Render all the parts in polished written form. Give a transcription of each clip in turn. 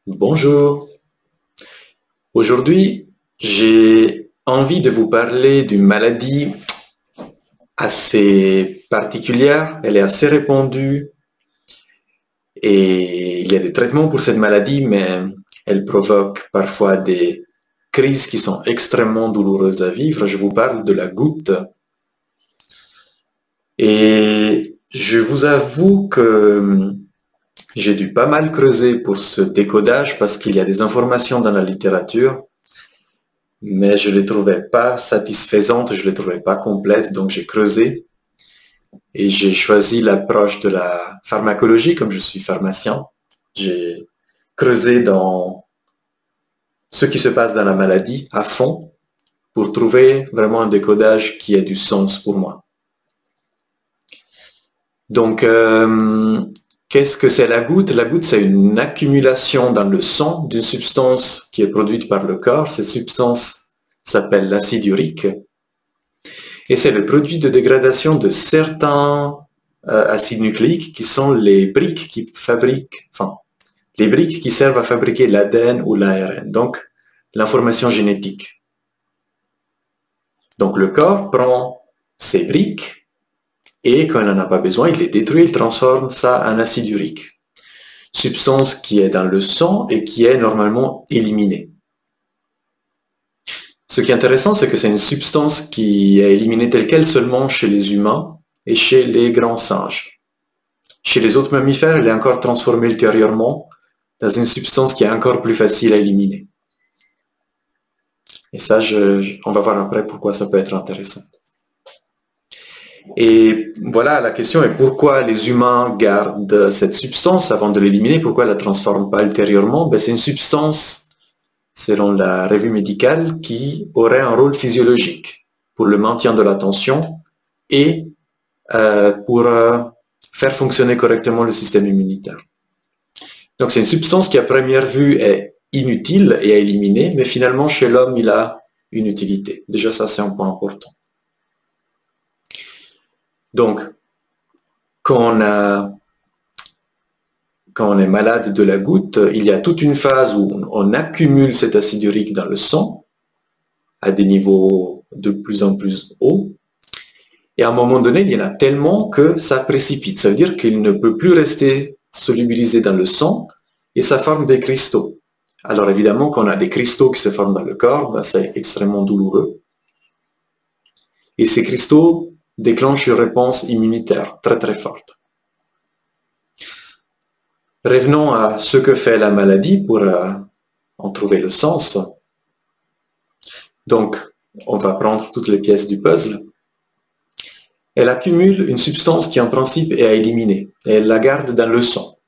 Bonjour. Aujourd'hui, j'ai envie de vous parler d'une maladie assez particulière. Elle est assez répandue et il y a des traitements pour cette maladie, mais elle provoque parfois des crises qui sont extrêmement douloureuses à vivre. Je vous parle de la goutte. Et je vous avoue que j'ai dû pas mal creuser pour ce décodage parce qu'il y a des informations dans la littérature, mais je ne les trouvais pas satisfaisantes, je ne les trouvais pas complètes, donc j'ai creusé et j'ai choisi l'approche de la pharmacologie, comme je suis pharmacien. J'ai creusé dans ce qui se passe dans la maladie à fond pour trouver vraiment un décodage qui ait du sens pour moi. Donc, qu'est-ce que c'est la goutte? La goutte, c'est une accumulation dans le sang d'une substance qui est produite par le corps. Cette substance s'appelle l'acide urique. Et c'est le produit de dégradation de certains acides nucléiques qui sont les briques qui fabriquent, enfin, les briques qui servent à fabriquer l'ADN ou l'ARN, donc l'information génétique. Donc le corps prend ces briques et quand il n'en a pas besoin, il les détruit, il transforme ça en acide urique. Substance qui est dans le sang et qui est normalement éliminée. Ce qui est intéressant, c'est que c'est une substance qui est éliminée telle qu'elle seulement chez les humains et chez les grands singes. Chez les autres mammifères, elle est encore transformée ultérieurement dans une substance qui est encore plus facile à éliminer. Et ça, on va voir après pourquoi ça peut être intéressant. Et voilà, la question est pourquoi les humains gardent cette substance avant de l'éliminer, pourquoi elle ne la transforment pas ultérieurement? Ben, c'est une substance, selon la revue médicale, qui aurait un rôle physiologique pour le maintien de la tension et pour faire fonctionner correctement le système immunitaire. Donc c'est une substance qui à première vue est inutile et à éliminer, mais finalement chez l'homme il a une utilité. Déjà ça c'est un point important. Donc quand on est malade de la goutte, il y a toute une phase où on accumule cet acide urique dans le sang à des niveaux de plus en plus hauts. Et à un moment donné, il y en a tellement que ça précipite. Ça veut dire qu'il ne peut plus rester solubilisé dans le sang et ça forme des cristaux. Alors évidemment, quand on a des cristaux qui se forment dans le corps, ben, c'est extrêmement douloureux. Et ces cristaux déclenchent une réponse immunitaire très très forte. Revenons à ce que fait la maladie pour en trouver le sens. Donc, on va prendre toutes les pièces du puzzle. Elle accumule une substance qui en principe est à éliminer et elle la garde dans le sang.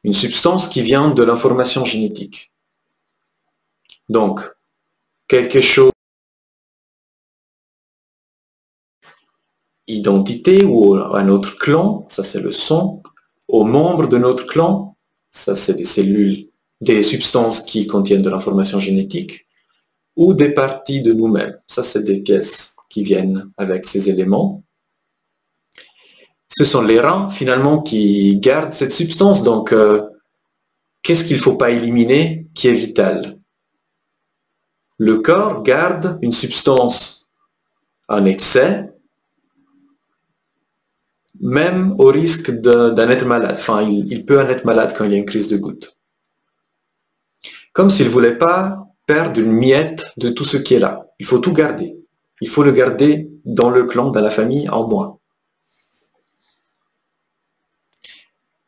Une substance qui vient de l'information génétique. Donc, quelque chose, identité ou à notre clan, ça c'est le sang, aux membres de notre clan, ça c'est des cellules, des substances qui contiennent de l'information génétique, ou des parties de nous-mêmes, ça c'est des pièces qui viennent avec ces éléments. Ce sont les reins finalement qui gardent cette substance, donc qu'est-ce qu'il ne faut pas éliminer qui est vital? Le corps garde une substance en excès, même au risque d'en être malade. Enfin, il peut en être malade quand il y a une crise de goutte. Comme s'il ne voulait pas perdre une miette de tout ce qui est là. Il faut tout garder. Il faut le garder dans le clan, dans la famille, en moins.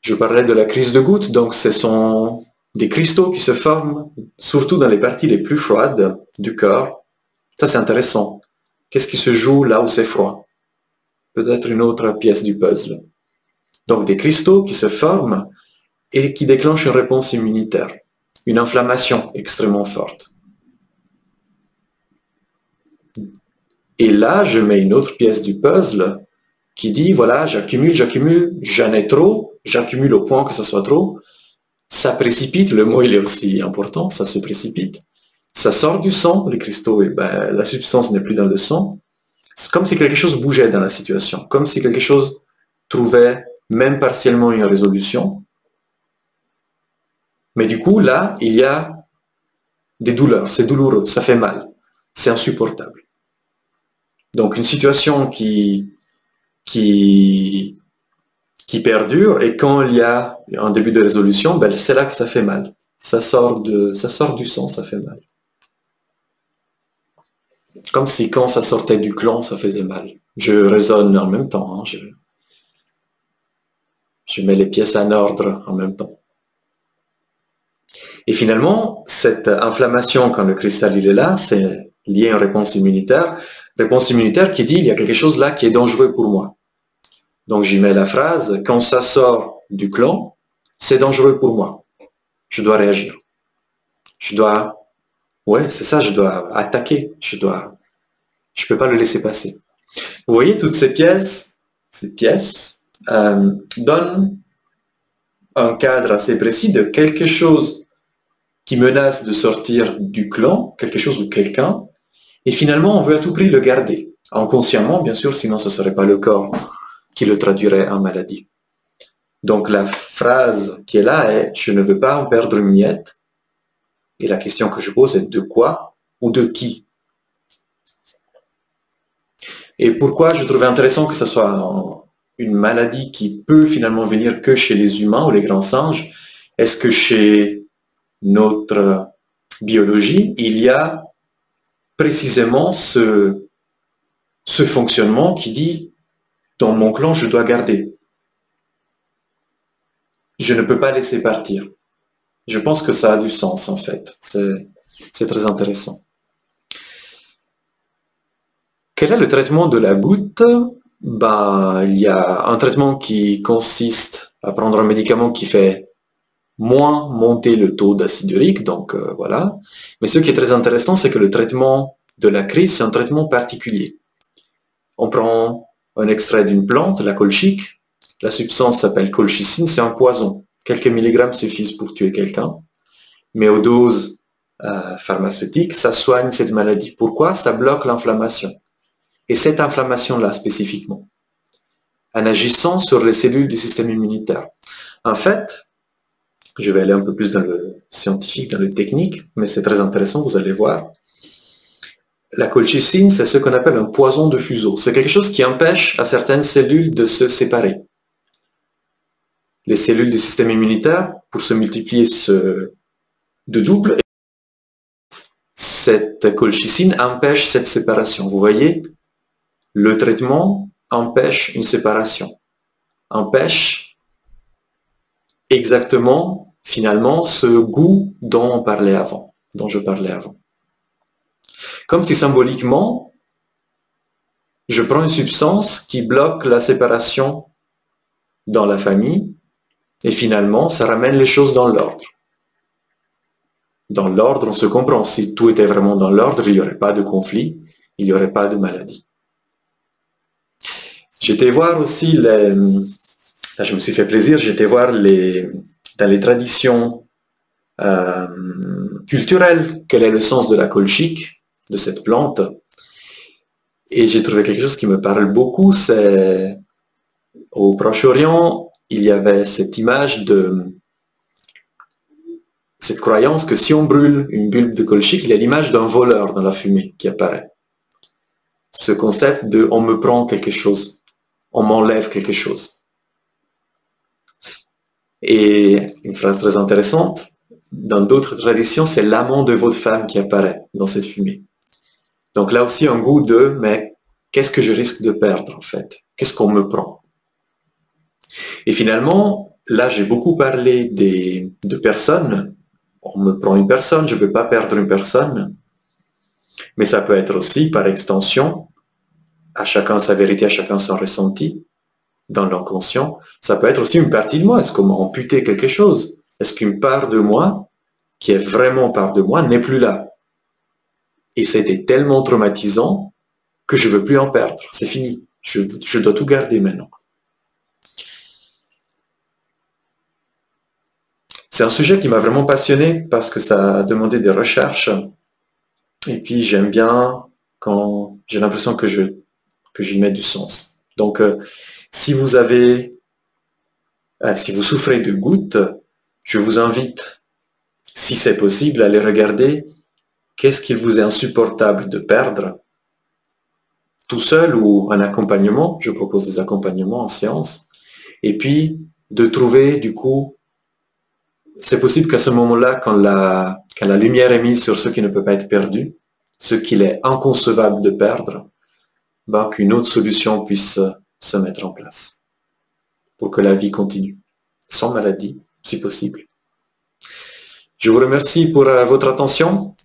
Je parlais de la crise de goutte, donc ce sont des cristaux qui se forment, surtout dans les parties les plus froides du corps. Ça, c'est intéressant. Qu'est-ce qui se joue là où c'est froid? Peut-être une autre pièce du puzzle. Donc des cristaux qui se forment et qui déclenchent une réponse immunitaire, une inflammation extrêmement forte. Et là, je mets une autre pièce du puzzle qui dit, voilà, j'accumule, j'en ai trop, j'accumule au point que ça soit trop, ça précipite, le mot il est aussi important, ça se précipite, ça sort du sang, les cristaux, et ben, la substance n'est plus dans le sang. C'est comme si quelque chose bougeait dans la situation, comme si quelque chose trouvait même partiellement une résolution. Mais du coup, là, il y a des douleurs, c'est douloureux, ça fait mal, c'est insupportable. Donc une situation qui perdure, et quand il y a un début de résolution, ben, c'est là que ça fait mal. Ça sort du sang, ça fait mal. Comme si quand ça sortait du clan, ça faisait mal. Je raisonne en même temps, hein, je mets les pièces en ordre en même temps. Et finalement, cette inflammation, quand le cristal il est là, c'est lié à une réponse immunitaire. Réponse immunitaire qui dit, il y a quelque chose là qui est dangereux pour moi. Donc j'y mets la phrase, quand ça sort du clan, c'est dangereux pour moi. Je dois réagir. Je dois, ouais, c'est ça, je dois attaquer. Je peux pas le laisser passer. Vous voyez, toutes ces pièces donnent un cadre assez précis de quelque chose qui menace de sortir du clan, quelque chose ou quelqu'un, et finalement on veut à tout prix le garder. Inconsciemment, bien sûr, sinon ce ne serait pas le corps qui le traduirait en maladie. Donc la phrase qui est là est « je ne veux pas en perdre une miette ». Et la question que je pose est « de quoi ou de qui ?» Et pourquoi je trouvais intéressant que ce soit une maladie qui peut finalement venir que chez les humains ou les grands singes? Est-ce que chez notre biologie, il y a précisément ce fonctionnement qui dit « dans mon clan, je dois garder. Je ne peux pas laisser partir. » Je pense que ça a du sens en fait. C'est très intéressant. Quel est le traitement de la goutte? Il y a un traitement qui consiste à prendre un médicament qui fait moins monter le taux d'acide urique, donc voilà. Mais ce qui est très intéressant, c'est que le traitement de la crise, c'est un traitement particulier. On prend un extrait d'une plante, la colchique, la substance s'appelle colchicine, c'est un poison. Quelques milligrammes suffisent pour tuer quelqu'un, mais aux doses pharmaceutiques, ça soigne cette maladie. Pourquoi? Ça bloque l'inflammation. Et cette inflammation-là spécifiquement, en agissant sur les cellules du système immunitaire. En fait, je vais aller un peu plus dans le scientifique, dans le technique, mais c'est très intéressant, vous allez voir. La colchicine, c'est ce qu'on appelle un poison de fuseau. C'est quelque chose qui empêche à certaines cellules de se séparer. Les cellules du système immunitaire, pour se multiplier, de double. Cette colchicine empêche cette séparation. Vous voyez, le traitement empêche une séparation. Empêche exactement, finalement, ce goût dont je parlais avant. Comme si symboliquement, je prends une substance qui bloque la séparation dans la famille, et finalement, ça ramène les choses dans l'ordre. Dans l'ordre, on se comprend. Si tout était vraiment dans l'ordre, il n'y aurait pas de conflit, il n'y aurait pas de maladie. J'étais voir aussi là, je me suis fait plaisir, j'étais voir dans les traditions culturelles, quel est le sens de la colchique, de cette plante. Et j'ai trouvé quelque chose qui me parle beaucoup, c'est au Proche-Orient, il y avait cette image cette croyance que si on brûle une bulbe de colchique, il y a l'image d'un voleur dans la fumée qui apparaît. Ce concept de « on me prend quelque chose », on m'enlève quelque chose. Et une phrase très intéressante, dans d'autres traditions, c'est l'amant de votre femme qui apparaît dans cette fumée. Donc là aussi, un goût de « mais qu'est-ce que je risque de perdre en fait? Qu'est-ce qu'on me prend ?» Et finalement, là j'ai beaucoup parlé de personnes. On me prend une personne, je ne veux pas perdre une personne. Mais ça peut être aussi, par extension, à chacun sa vérité, à chacun son ressenti, dans l'inconscient. Ça peut être aussi une partie de moi. Est-ce qu'on m'a amputé quelque chose? Est-ce qu'une part de moi, qui est vraiment part de moi, n'est plus là? Et c'était tellement traumatisant que je ne veux plus en perdre. C'est fini. Je dois tout garder maintenant. C'est un sujet qui m'a vraiment passionné parce que ça a demandé des recherches. Et puis j'aime bien quand j'ai l'impression que j'y mets du sens. Donc si vous souffrez de gouttes, je vous invite Si c'est possible, allez regarder qu'est-ce qu'il vous est insupportable de perdre, tout seul ou en accompagnement. Je propose des accompagnements en séance. Et puis, de trouver, du coup, c'est possible qu'à ce moment-là, quand la lumière est mise sur ce qui ne peut pas être perdu, ce qu'il est inconcevable de perdre, ben, qu'une autre solution puisse se mettre en place pour que la vie continue, sans maladie, si possible. Je vous remercie pour votre attention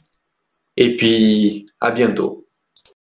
et puis à bientôt.